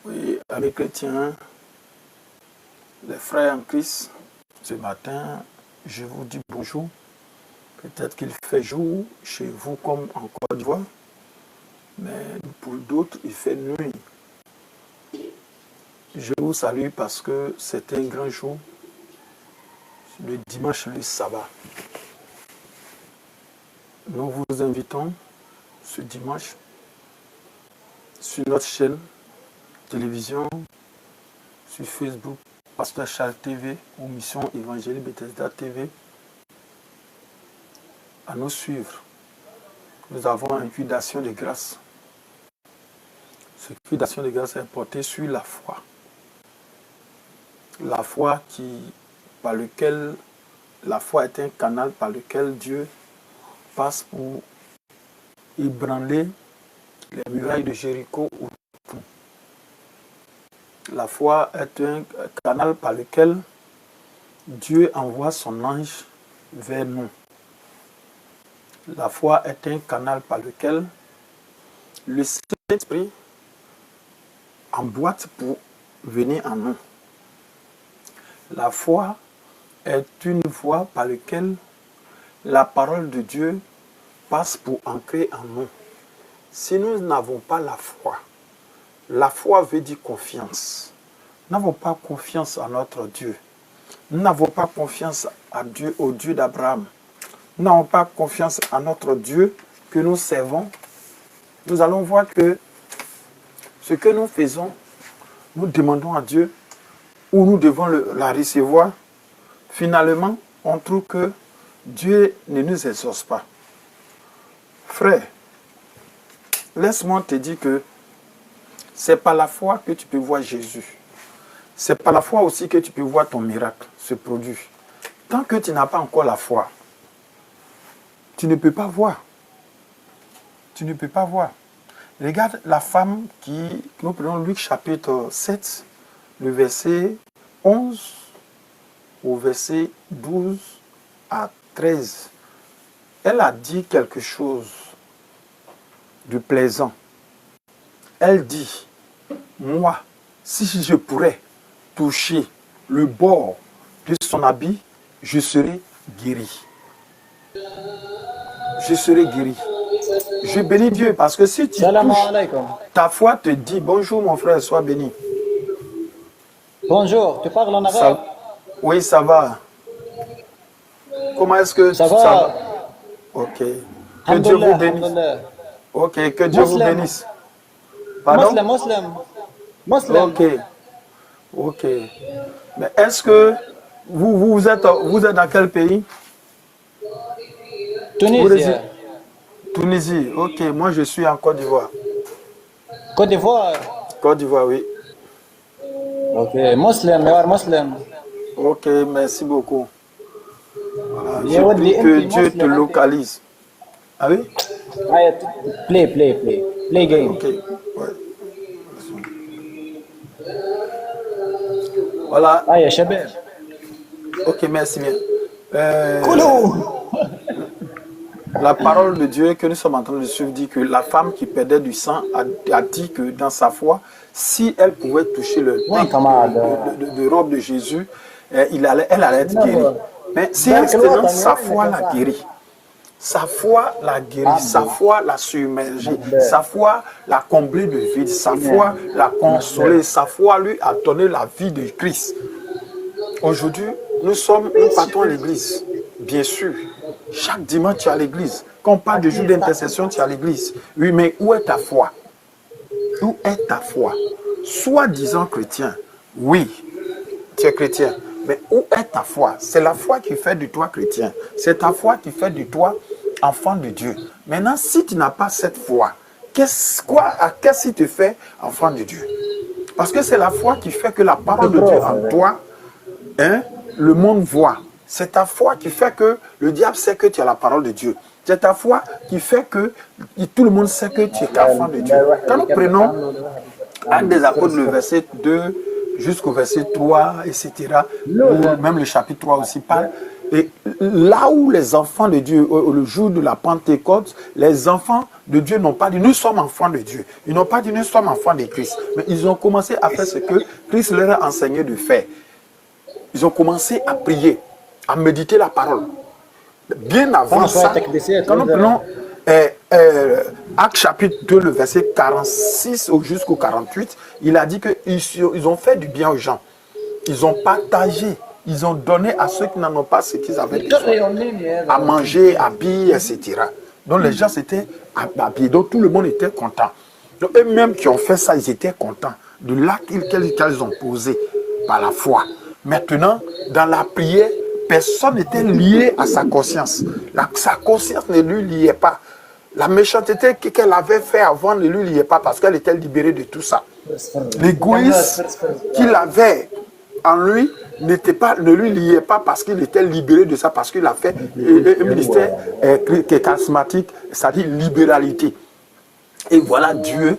Oui, amis chrétiens, les frères en Christ, ce matin, je vous dis bonjour. Peut-être qu'il fait jour chez vous comme en Côte d'Ivoire, mais pour d'autres, il fait nuit. Je vous salue parce que c'est un grand jour, le dimanche, le sabbat. Nous vous invitons ce dimanche sur notre chaîne télévision, sur Facebook, Pasteur Charles TV ou Mission Évangélique Bethesda TV, à nous suivre. Nous avons un culte d'action de grâce. Ce culte d'action de grâce est porté sur la foi. La foi la foi est un canal par lequel Dieu passe pour ébranler les murailles de Jéricho. La foi est un canal par lequel Dieu envoie son ange vers nous. La foi est un canal par lequel le Saint-Esprit emboîte pour venir en nous. La foi est une voie par laquelle la parole de Dieu passe pour ancrer en nous. Si nous n'avons pas la foi veut dire confiance. Nous n'avons pas confiance en notre Dieu. Nous n'avons pas confiance à Dieu, au Dieu d'Abraham. Nous n'avons pas confiance à notre Dieu que nous servons. Nous allons voir que ce que nous faisons, nous demandons à Dieu, ou nous devons la recevoir. Finalement, on trouve que Dieu ne nous exauce pas. Frère, laisse-moi te dire que c'est par la foi que tu peux voir Jésus. C'est par la foi aussi que tu peux voir ton miracle se produire. Tant que tu n'as pas encore la foi, tu ne peux pas voir. Tu ne peux pas voir. Regarde la femme nous prenons Luc chapitre 7, le verset 11 au verset 12 à 13. Elle a dit quelque chose de plaisant. Elle dit, moi, si je pourrais toucher le bord de son habit, je serai guéri. Je serai guéri. Je bénis Dieu parce que si tu touches, ta foi te dit, bonjour mon frère, sois béni. Bonjour, tu parles en arabe? Oui, ça va. Comment est-ce que ça va? Ok. Que Dieu vous bénisse. Ok, que Dieu vous bénisse. Pardon? Muslim. Ok. Mais est-ce que vous êtes dans quel pays? Tunisie. Tunisie, ok. Moi, je suis en Côte d'Ivoire. Côte d'Ivoire? Côte d'Ivoire, oui. Ok, Muslim, you are Muslim. Ok, merci beaucoup. Voilà, je prie que Dieu te localise. Ah oui? Play game. Ok, ouais. Voilà. Ah, ya shabab. Ok, merci bien. La parole de Dieu que nous sommes en train de suivre dit que la femme qui perdait du sang a dit que dans sa foi, si elle pouvait toucher le de robe de Jésus, elle allait être guérie. Mais si maintenant sa foi l'a guérie, sa foi l'a guérie, sa foi l'a submergée, sa foi l'a comblé de vide, sa foi l'a consolé, sa foi lui a donné la vie de Christ. Aujourd'hui, nous partons à l'église, bien sûr. Chaque dimanche, tu es à l'église. Quand on parle de jour d'intercession, tu es à l'église. Oui, mais où est ta foi? Où est ta foi? Soi-disant chrétien, oui, tu es chrétien. Mais où est ta foi? C'est la foi qui fait de toi chrétien. C'est ta foi qui fait de toi enfant de Dieu. Maintenant, si tu n'as pas cette foi, qu'est-ce qui te fait enfant de Dieu? Parce que c'est la foi qui fait que la parole de Dieu en toi, le monde voit. C'est ta foi qui fait que le diable sait que tu as la parole de Dieu. C'est ta foi qui fait que tout le monde sait que tu es enfant de Dieu. Quand nous prenons Actes des Apôtres, le verset 2 jusqu'au verset 3, etc., ou même le chapitre 3 aussi parle, Et là où les enfants de Dieu, le jour de la Pentecôte, les enfants de Dieu n'ont pas dit nous sommes enfants de Dieu. Ils n'ont pas dit nous sommes enfants de Christ. Mais ils ont commencé à faire ce que Christ leur a enseigné de faire. Ils ont commencé à prier, à méditer la parole. Bien avant ça, quand nous prenons Actes chapitre 2, le verset 46 jusqu'au 48, il a dit qu'ils ont fait du bien aux gens. Ils ont partagé. Ils ont donné à ceux qui n'en ont pas ce qu'ils avaient besoin. À manger, à habiller, etc. Donc les gens s'étaient habillés. Donc tout le monde était content. Donc eux-mêmes qui ont fait ça, ils étaient contents de l'acte qu'ils ont posé par la foi. Maintenant, dans la prière, personne n'était lié à sa conscience. Sa conscience ne lui liait pas. La méchanceté qu'elle avait fait avant ne lui liait pas parce qu'elle était libérée de tout ça. L'égoïsme qu'il avait en lui ne lui liait pas parce qu'il était libéré de ça, parce qu'il a fait un ministère charismatique, c'est-à-dire libéralité. Et voilà, Dieu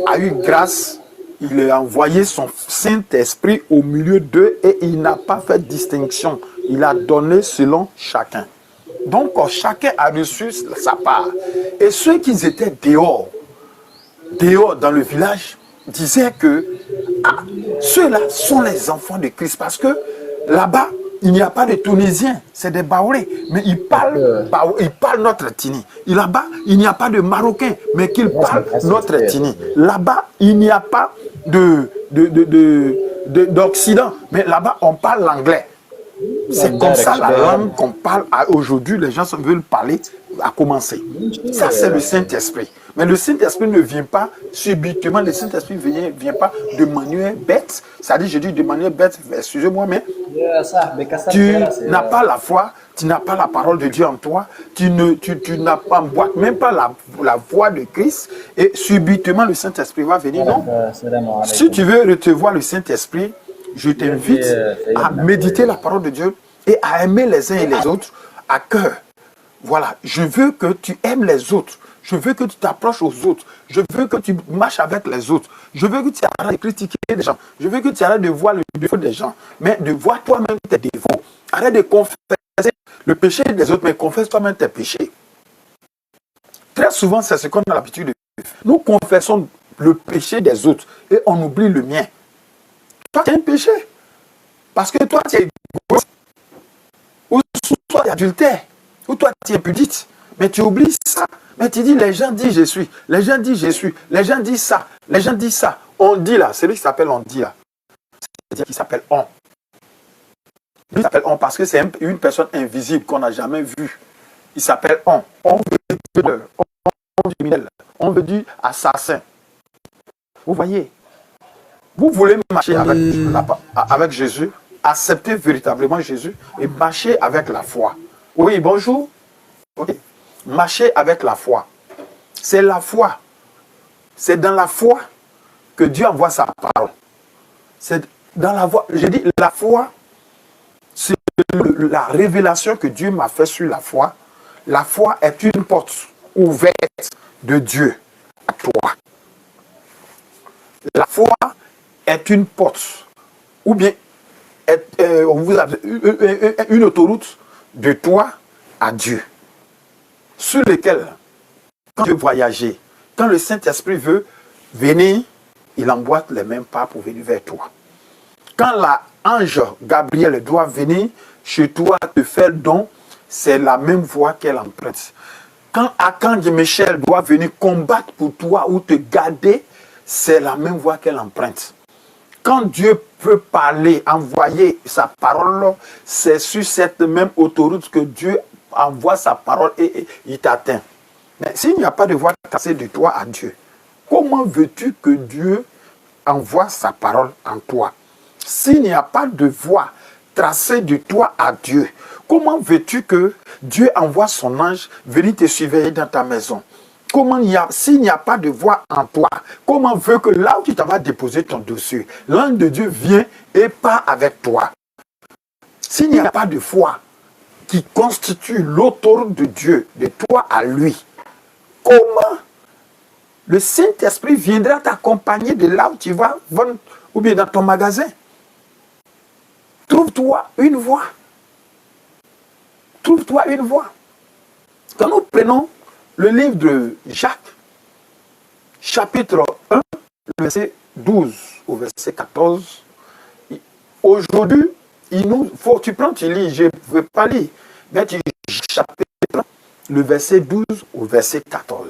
a eu grâce, il a envoyé son Saint-Esprit au milieu d'eux et il n'a pas fait de distinction. Il a donné selon chacun. Donc, chacun a reçu sa part. Et ceux qui étaient dehors dans le village, disaient que ceux-là sont les enfants de Christ. Parce que là-bas, il n'y a pas de Tunisiens, c'est des Baoulés. Mais ils parlent notre Tini. Là-bas, il n'y a pas de Marocains, mais qu'ils parlent notre Tini. Là-bas, il n'y a pas d'Occident, mais là-bas, on parle l'anglais. C'est comme ça la langue qu'on parle aujourd'hui. Les gens veulent parler à commencer. Ça, c'est le Saint-Esprit. Mais le Saint-Esprit ne vient pas subitement. Le Saint-Esprit ne vient pas de manière bête. C'est-à-dire, je dis de manière bête, excusez-moi, mais tu n'as pas la foi, tu n'as pas la parole de Dieu en toi, tu n'as pas, même pas la voix de Christ, et subitement le Saint-Esprit va venir. Non. Si tu veux recevoir le Saint-Esprit, je t'invite à méditer la parole de Dieu et à aimer les uns et les autres à cœur. Voilà, je veux que tu aimes les autres. Je veux que tu t'approches aux autres. Je veux que tu marches avec les autres. Je veux que tu arrêtes de critiquer les gens. Je veux que tu arrêtes de voir le défaut des gens, mais de voir toi-même tes défauts. Arrête de confesser le péché des autres, mais confesse toi-même tes péchés. Très souvent, c'est ce qu'on a l'habitude de faire. Nous confessons le péché des autres et on oublie le mien. Toi, tu as un péché. Parce que toi, tu es égoïste. Ou toi, tu es adultère. Ou toi, tu es impudite. Mais tu oublies ça. Mais tu dis, les gens disent je suis. Les gens disent je suis. Les gens disent ça. Les gens disent ça. On dit là. C'est lui qui s'appelle on dit là. C'est-à-dire qu'il s'appelle on. Il s'appelle on parce que c'est une personne invisible qu'on n'a jamais vue. Il s'appelle on. On veut dire tueur. On veut dire criminel. On veut dire assassin. Vous voyez? Vous voulez marcher avec Jésus, accepter véritablement Jésus et marcher avec la foi. Oui, bonjour. Okay. Marcher avec la foi. C'est la foi. C'est dans la foi que Dieu envoie sa parole. C'est dans la foi. J'ai dit la foi, c'est la révélation que Dieu m'a fait sur la foi. La foi est une porte ouverte de Dieu à toi. La foi est une porte, ou bien une autoroute de toi à Dieu, sur lequel, quand Dieu voyager, quand le Saint-Esprit veut venir, il emboîte les mêmes pas pour venir vers toi. Quand l'ange Gabriel doit venir chez toi te faire don, c'est la même voie qu'elle emprunte. Quand Archange Michel doit venir combattre pour toi ou te garder, c'est la même voie qu'elle emprunte. Quand Dieu peut parler, envoyer sa parole, c'est sur cette même autoroute que Dieu envoie sa parole et il t'atteint. Mais s'il n'y a pas de voie tracée de toi à Dieu, comment veux-tu que Dieu envoie sa parole en toi? S'il n'y a pas de voie tracée de toi à Dieu, comment veux-tu que Dieu envoie son ange venir te surveiller dans ta maison? S'il n'y a pas de voix en toi, comment veux que là où tu vas déposer ton dossier, l'ange de Dieu vient et part avec toi? S'il n'y a pas de foi qui constitue l'autoroute de Dieu, de toi à lui, comment le Saint-Esprit viendra t'accompagner de là où tu vas vendre ou bien dans ton magasin? Trouve-toi une voie. trouve-toi une voie. Quand nous prenons le livre de Jacques, chapitre 1, le verset 12 au verset 14, aujourd'hui, tu prends, tu lis, je ne veux pas lire, mais tu chapitre 1, le verset 12 au verset 14.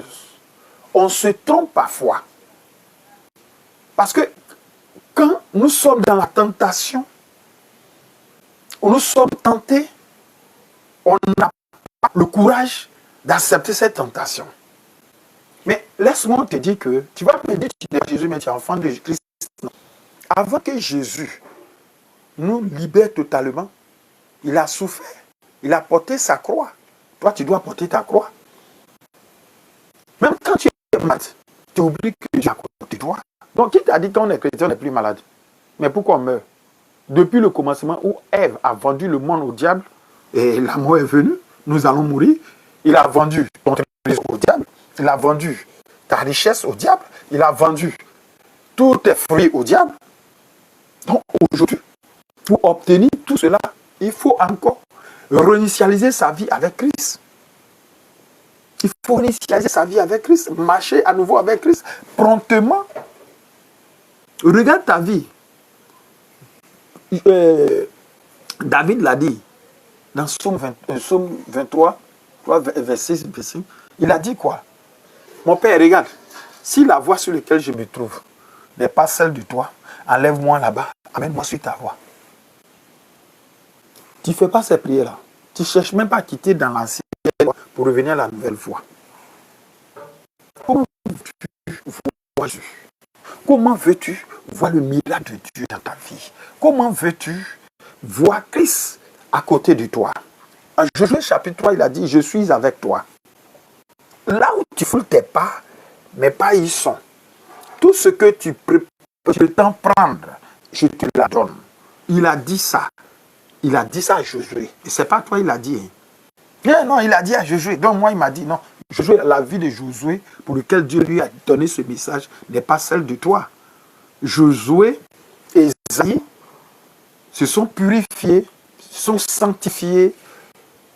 On se trompe parfois. Parce que quand nous sommes dans la tentation, où nous sommes tentés, on n'a pas le courage d'accepter cette tentation. Mais laisse-moi te dire que tu vas me dire que tu es Jésus, mais tu es enfant de Christ. Non. Avant que Jésus nous libère totalement, il a souffert, il a porté sa croix. Toi, tu dois porter ta croix. Même quand tu es malade, tu oublies que Dieu a côté de toi. Donc, qui t'a dit qu'on est chrétien, on n'est plus malade? Mais pourquoi on meurt? Depuis le commencement où Ève a vendu le monde au diable, et la mort est venue, nous allons mourir. Il a vendu ton trésor au diable, il a vendu ta richesse au diable, il a vendu tous tes fruits au diable. Donc aujourd'hui, pour obtenir tout cela, il faut encore réinitialiser sa vie avec Christ. Il faut réinitialiser sa vie avec Christ, marcher à nouveau avec Christ, promptement. Regarde ta vie. David l'a dit dans Psaume 23, verset 5. Il a dit quoi? Mon père, regarde, si la voie sur laquelle je me trouve n'est pas celle de toi, enlève-moi là-bas, amène-moi sur ta voie. Tu ne fais pas ces prières-là. Tu ne cherches même pas à quitter dans l'ancienne voie pour revenir à la nouvelle voie. Comment veux-tu voir Dieu? Comment veux-tu voir le miracle de Dieu dans ta vie? Comment veux-tu voir Christ à côté de toi? En Josué chapitre 3, il a dit, je suis avec toi. Là où tu foules tes pas, mes pas y sont. Tout ce que tu prétends prendre, je te la donne. Il a dit ça. Il a dit ça à Josué. Et ce n'est pas toi, il a dit. Non, il a dit à Josué. Donc moi, il m'a dit, non, Josué, la vie de Josué, pour lequel Dieu lui a donné ce message, n'est pas celle de toi. Josué et Isaïe se sont purifiés, se sont sanctifiés,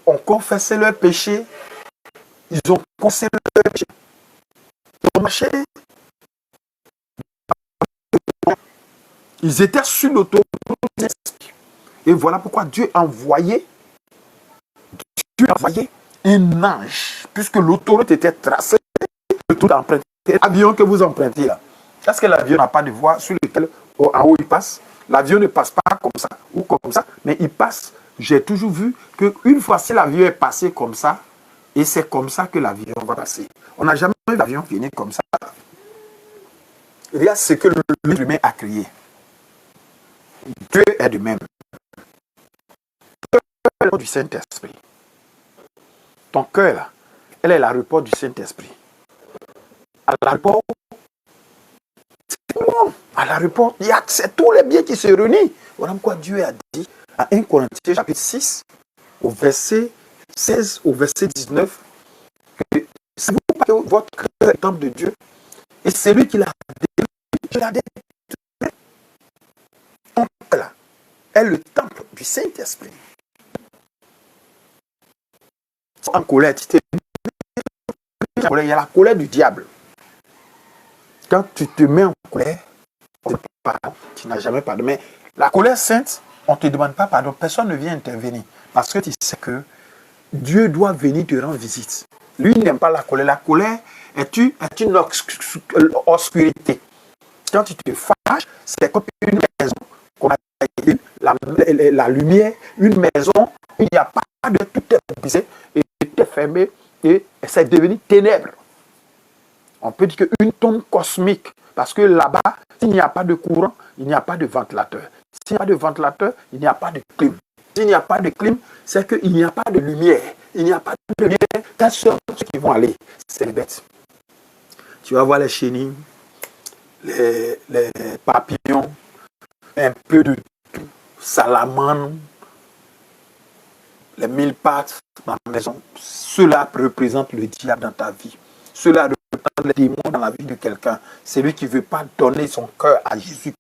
ont confessé leurs péchés, ils ont confessé leurs péchés, ils ont marché. Ils étaient sur l'autorité. Et voilà pourquoi Dieu a envoyé un ange, puisque l'autoroute était tracée, de tout emprunté. L'avion que vous empruntez là, est-ce que l'avion n'a pas de voie sur laquelle en haut il passe? L'avion ne passe pas comme ça ou comme ça, mais il passe. J'ai toujours vu qu'une fois si l'avion est passé comme ça, et c'est comme ça que l'avion va passer. On n'a jamais vu l'avion venir comme ça. Il y a ce que l'être humain a créé. Dieu est de même. Du Saint-Esprit. Ton cœur, là, elle est l'aéroport du Saint-Esprit. À l'aéroport, à l'aéroport, c'est tous les biens qui se réunissent. Voilà pourquoi Dieu a dit à 1 Corinthiens chapitre 6, au verset 16, au verset 19, que c'est vous pas que votre cœur est le temple de Dieu, et c'est lui qui l'a détruit. Ton cœur, là, est le temple du Saint-Esprit. En colère, il y a la colère du diable. Quand tu te mets en colère, tu n'as jamais pardon. Mais la colère sainte, on ne te demande pas pardon. Personne ne vient intervenir. Parce que tu sais que Dieu doit venir te rendre visite. Lui n'aime pas la colère. La colère est une obscurité. Quand tu te fâches, c'est comme une maison qu'on a dit, la lumière, une maison où il n'y a pas de tout est brisé et tout est fermé et c'est devenu ténèbres. On peut dire qu'une tombe cosmique, parce que là-bas, s'il n'y a pas de courant, il n'y a pas de ventilateur. S'il n'y a pas de ventilateur, il n'y a pas de clim. S'il n'y a pas de clim, c'est qu'il n'y a pas de lumière. Il n'y a pas de lumière. Quels sont ceux qui vont aller? C'est les bêtes. Tu vas voir les chenilles, les papillons, un peu de tout, salamandres, les 1000 pattes dans la maison. Cela représente le diable dans ta vie. Cela représente les démons dans la vie de quelqu'un. C'est lui qui ne veut pas donner son cœur à Jésus-Christ.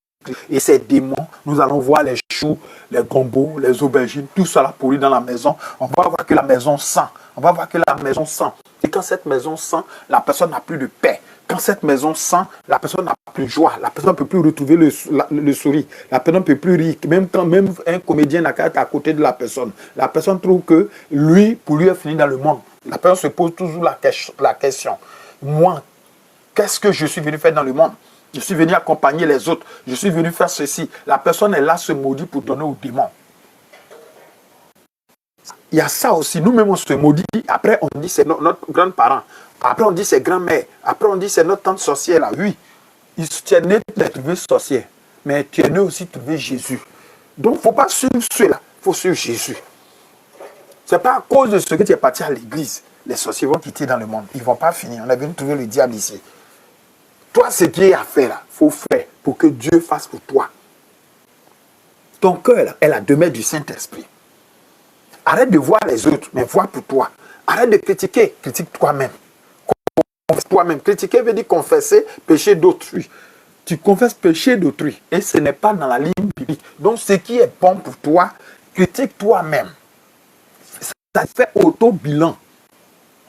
Et ces démons, nous allons voir les choux, les gombos, les aubergines, tout ça là pourri dans la maison. On va voir que la maison sent. On va voir que la maison sent. Et quand cette maison sent, la personne n'a plus de paix. Quand cette maison sent, la personne n'a plus de joie. La personne ne peut plus retrouver le sourire. La personne ne peut plus rire. Même quand même un comédien n'a qu'à être à côté de la personne trouve que lui, pour lui, est fini dans le monde. La personne se pose toujours la question. Moi, qu'est-ce que je suis venu faire dans le monde? Je suis venu accompagner les autres. Je suis venu faire ceci. La personne est là, se maudit pour donner au démon. Il y a ça aussi. Nous-mêmes, on se maudit. Après, on dit c'est notre grand-parent. Après, on dit c'est grand-mère. Après, on dit c'est notre tante sorcière là. Oui, tu es né de trouver sorcière. Mais tu es né aussi de trouver Jésus. Donc, il ne faut pas suivre ceux-là. Il faut suivre Jésus. Ce n'est pas à cause de ce que tu es parti à l'église. Les sorciers vont quitter dans le monde. Ils ne vont pas finir. On est venu trouver le diable ici. Toi, ce qui est à faire là, il faut faire pour que Dieu fasse pour toi. Ton cœur là, est la demeure du Saint-Esprit. Arrête de voir les autres, mais vois pour toi. Arrête de critiquer, critique toi-même. Confesse toi-même. Critiquer veut dire confesser péché d'autrui. Tu confesses péché d'autrui et ce n'est pas dans la ligne biblique. Donc ce qui est bon pour toi, critique toi-même. Ça fait auto-bilan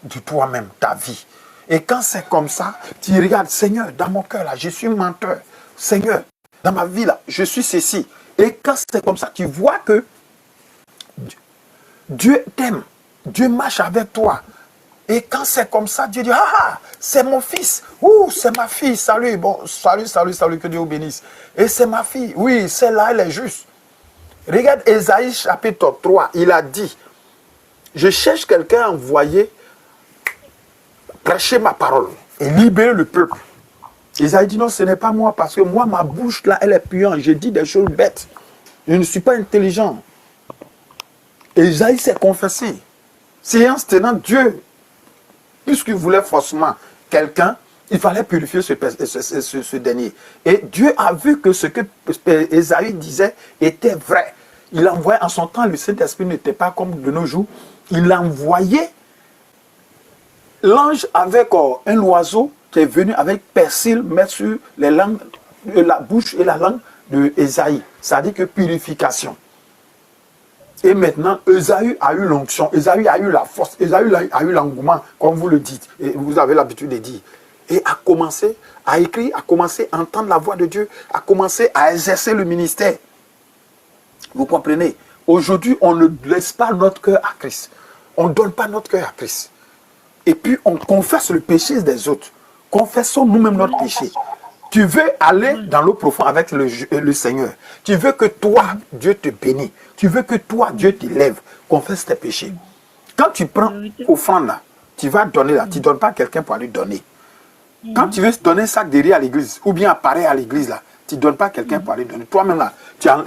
de toi-même, ta vie. Et quand c'est comme ça, tu regardes, Seigneur, dans mon cœur là, je suis menteur. Seigneur, dans ma vie là, je suis ceci. Et quand c'est comme ça, tu vois que Dieu t'aime. Dieu marche avec toi. Et quand c'est comme ça, Dieu dit, ah, c'est mon fils. Ouh, c'est ma fille. Salut, bon, salut, que Dieu vous bénisse. Et c'est ma fille. Oui, celle-là, elle est juste. Regarde Ésaïe chapitre 3, il a dit, je cherche quelqu'un à envoyer prêcher ma parole et libérer le peuple. Ésaïe dit non, ce n'est pas moi, parce que moi, ma bouche là, elle est puante. Je dis des choses bêtes. Je ne suis pas intelligent. Ésaïe s'est confessé. Séance tenant, Dieu, puisqu'il voulait forcément quelqu'un, il fallait purifier ce dernier. Et Dieu a vu que ce que Ésaïe disait était vrai. Il a envoyé en son temps, le Saint-Esprit n'était pas comme de nos jours. Il a envoyé l'ange avec un oiseau qui est venu avec persil mettre sur les langues, la bouche et la langue de Ésaïe. Ça dit que purification. Et maintenant, Ésaïe a eu l'onction, Ésaïe a eu la force, Ésaïe a eu l'engouement, comme vous le dites, et vous avez l'habitude de dire. Et a commencé à écrire, a commencé à entendre la voix de Dieu, a commencé à exercer le ministère. Vous comprenez? Aujourd'hui, on ne laisse pas notre cœur à Christ. On ne donne pas notre cœur à Christ. Et puis, on confesse le péché des autres. Confessons nous-mêmes notre péché. Tu veux aller dans l'eau profonde avec le Seigneur. Tu veux que toi, Dieu te bénisse. Tu veux que toi, Dieu t'élève. Confesse tes péchés. Quand tu prends offrande là, tu vas donner là. Tu ne donnes pas à quelqu'un pour aller donner. Quand tu veux donner un sac de riz à l'église, ou bien appareil à l'église là, tu ne donnes pas à quelqu'un pour aller donner. Toi-même là,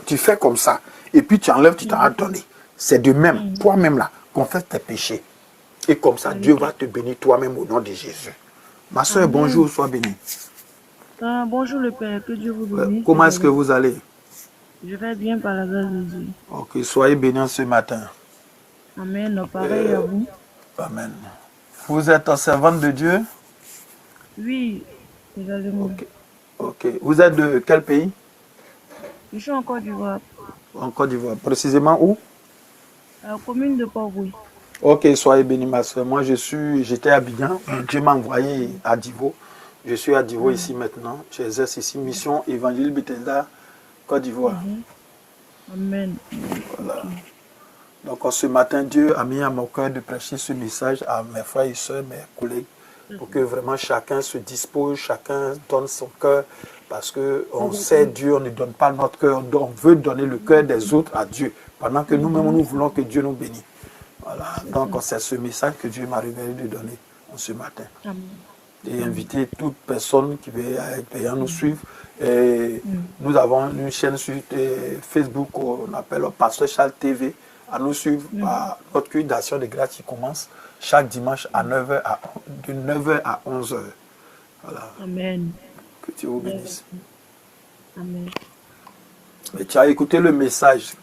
tu fais comme ça. Et puis tu enlèves, tu t'en as donné. C'est de même. Toi-même là, confesse tes péchés. Et comme ça, Dieu va te bénir toi-même au nom de Jésus. Ma soeur, bonjour, sois bénie. Bonjour le Père, que Dieu vous bénisse. Comment est-ce que vous allez? Je vais bien par la grâce de Dieu. Ok, soyez bénis ce matin. Amen, pareil à vous. Amen. Vous êtes en servante de Dieu? Oui, exactement. Ok. Vous êtes de quel pays? Je suis en Côte d'Ivoire. En Côte d'Ivoire. Précisément où? À la commune de Port-Bouy. Ok, soyez bénis ma soeur. Moi, j'étais à Abidjan. Dieu m'a envoyé à Divo. Je suis à Divo ici maintenant. J'exerce ici mission Évangile Bethesda, Côte d'Ivoire. Amen. Voilà. Donc ce matin, Dieu a mis à mon cœur de prêcher ce message à mes frères et sœurs, mes collègues, pour que vraiment chacun se dispose, chacun donne son cœur, parce qu'on sait Dieu, on ne donne pas notre cœur, on veut donner le cœur des autres à Dieu, pendant que nous-mêmes, nous voulons que Dieu nous bénisse. Voilà. Donc c'est ce message que Dieu m'a révélé de donner ce matin. Amen. Et inviter toute personne qui veut nous suivre. Et nous avons une chaîne sur Facebook qu'on appelle Pasteur Charles TV, à nous suivre par notre culte d'action de grâce qui commence chaque dimanche à 9h de 9h à 11h. Voilà. Amen. Que Dieu vous bénisse. Amen. Et tu as écouté le message.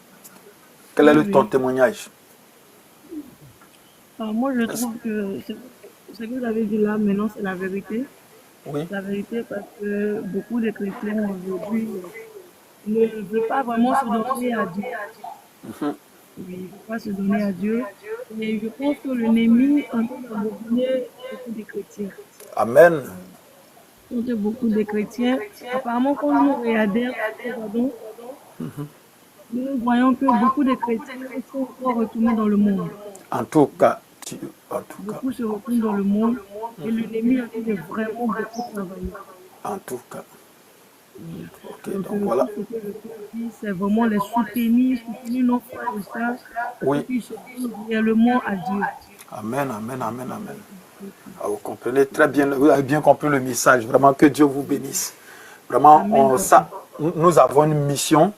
Quel est ton témoignage? Moi, je trouve que ce que vous avez dit là, maintenant, c'est la vérité. Oui. La vérité parce que beaucoup de chrétiens aujourd'hui ne veut pas vraiment se donner à Dieu. Oui, il ne veut pas se donner à Dieu. Et je pense que l'ennemi est en train d'abandonner beaucoup de chrétiens. Amen. Beaucoup de chrétiens. Apparemment, quand nous regardons, nous voyons que beaucoup de chrétiens sont encore retournés dans le monde. En tout cas, Beaucoup se retournent dans le monde et l'ennemi est en train de vraiment beaucoup travailler. en tout cas. Ok, Donc, donc voilà. ce que je peux dire, c'est vraiment les soutenir nos frères et sœurs, Oui. pour qu'ils se tournent réellement à Dieu. Amen, amen, amen, amen. Ah, vous comprenez très bien, vous avez bien compris le message. Vraiment, que Dieu vous bénisse. Vraiment, nous avons une mission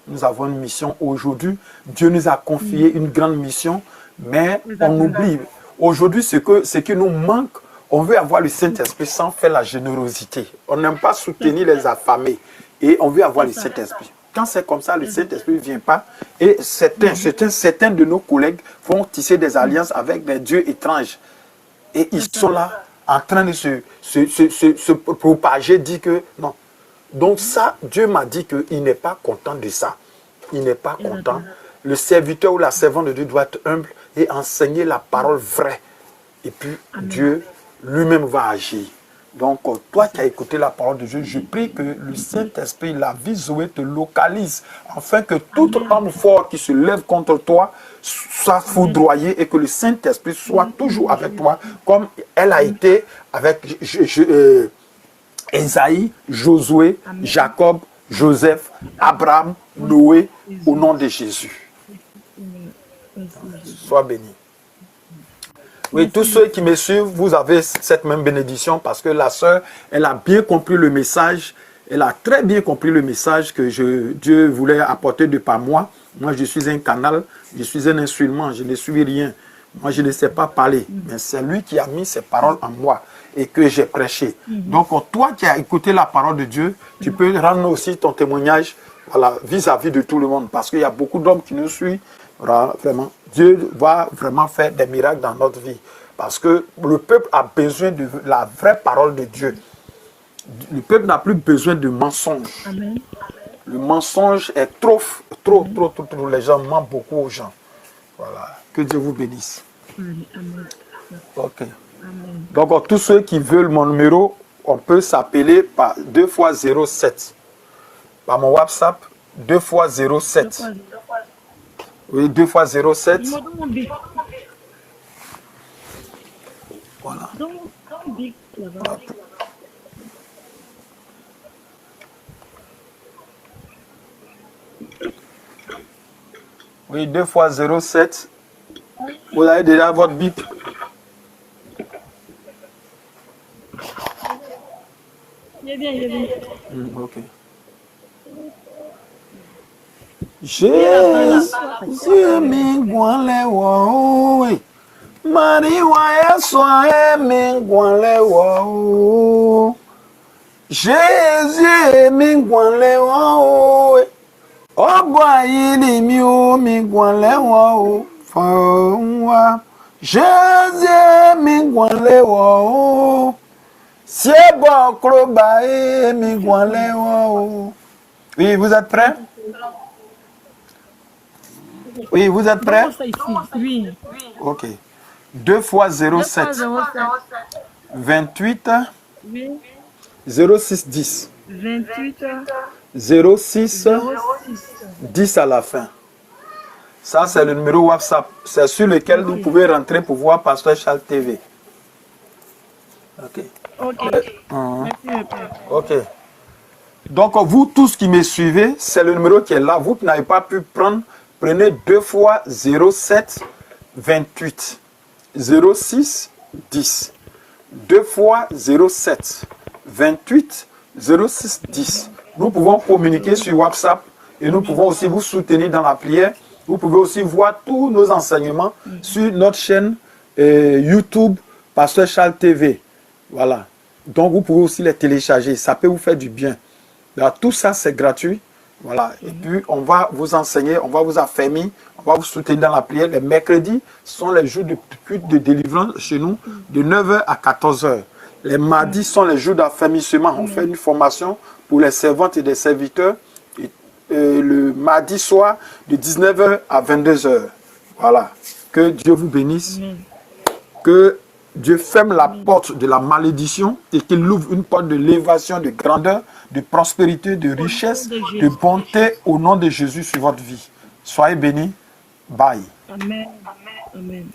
aujourd'hui. Dieu nous a confié une grande mission, mais on oublie. Aujourd'hui, ce qui nous manque, on veut avoir le Saint-Esprit sans faire la générosité. On n'aime pas soutenir les affamés et on veut avoir le Saint-Esprit. Quand c'est comme ça, le Saint-Esprit ne vient pas. Et certains de nos collègues vont tisser des alliances avec des dieux étranges. Et ils sont là en train de se propager, dit que non. Donc ça, Dieu m'a dit qu'il n'est pas content de ça. Il n'est pas content. Le serviteur ou la servante de Dieu doit être humble et enseigner la parole vraie. Et puis Dieu lui-même va agir. Donc toi qui as écouté la parole de Dieu, je prie que le Saint-Esprit, la vie Zoé te localise, afin que tout homme fort qui se lève contre toi soit foudroyé et que le Saint-Esprit soit toujours avec toi, comme elle a été avec Esaïe, Josué, Jacob, Joseph, Abraham, Noé, au nom de Jésus. Sois béni. Oui, tous ceux qui me suivent, vous avez cette même bénédiction parce que la sœur, elle a bien compris le message. Elle a très bien compris le message que Dieu voulait apporter de par moi. Moi, je suis un canal, je suis un instrument, je ne suis rien. Moi, je ne sais pas parler, mais c'est lui qui a mis ses paroles en moi et que j'ai prêché. Donc, toi qui as écouté la parole de Dieu, tu peux rendre aussi ton témoignage vis-à-vis de tout le monde parce qu'il y a beaucoup d'hommes qui nous suivent. Vraiment, Dieu va vraiment faire des miracles dans notre vie parce que le peuple a besoin de la vraie parole de Dieu. Le peuple n'a plus besoin de mensonges. Amen. Le mensonge est trop. Les gens mentent beaucoup aux gens. Voilà. Que Dieu vous bénisse. Amen. Ok. Amen. Donc, tous ceux qui veulent mon numéro, on peut s'appeler par 2 fois 07. Par mon WhatsApp, 2 fois 07. Oui, 2 fois 07. Voilà. Oui, 2 fois 07. Vous avez déjà votre bip. Il est bien. Ok. Jésus, mingwale wa Marie wa soe mingwale wa Jésus mingwale wa Obo ayini mi o mingwale wa fa Jésus mingwale wa C'est bon kroba mingwale wa Oui, vous êtes prêts? Oui, vous êtes prêts? Oui. Ok. 2 fois 07. 28. Oui. 06 10. 28. 06 10 à la fin. Ça, c'est le numéro WhatsApp. C'est sur lequel vous pouvez rentrer pour voir Pasteur Charles TV. Ok. Merci, Père. Ok. Donc, vous tous qui me suivez, c'est le numéro qui est là. Vous qui n'avez pas pu prendre, prenez 2 fois 07 28 06 10. 2 fois 07 28 06 10. Nous pouvons communiquer sur WhatsApp et nous pouvons aussi vous soutenir dans la prière. Vous pouvez aussi voir tous nos enseignements sur notre chaîne YouTube Pasteur Charles TV. Voilà. Donc, vous pouvez aussi les télécharger. Ça peut vous faire du bien. Alors, tout ça, c'est gratuit. Voilà. Et puis, on va vous enseigner, on va vous affermir, on va vous soutenir dans la prière. Les mercredis sont les jours de culte de délivrance chez nous, de 9h à 14h. Les mardis sont les jours d'affermissement. On fait une formation pour les servantes et les serviteurs. Et le mardi soir de 19h à 22h. Voilà. Que Dieu vous bénisse. Amen. Que Dieu ferme la porte de la malédiction et qu'il ouvre une porte de l'élévation, de grandeur, de prospérité, de richesse, de Jésus. de bonté au nom de Jésus sur votre vie. Soyez bénis. Bye. Amen. Amen.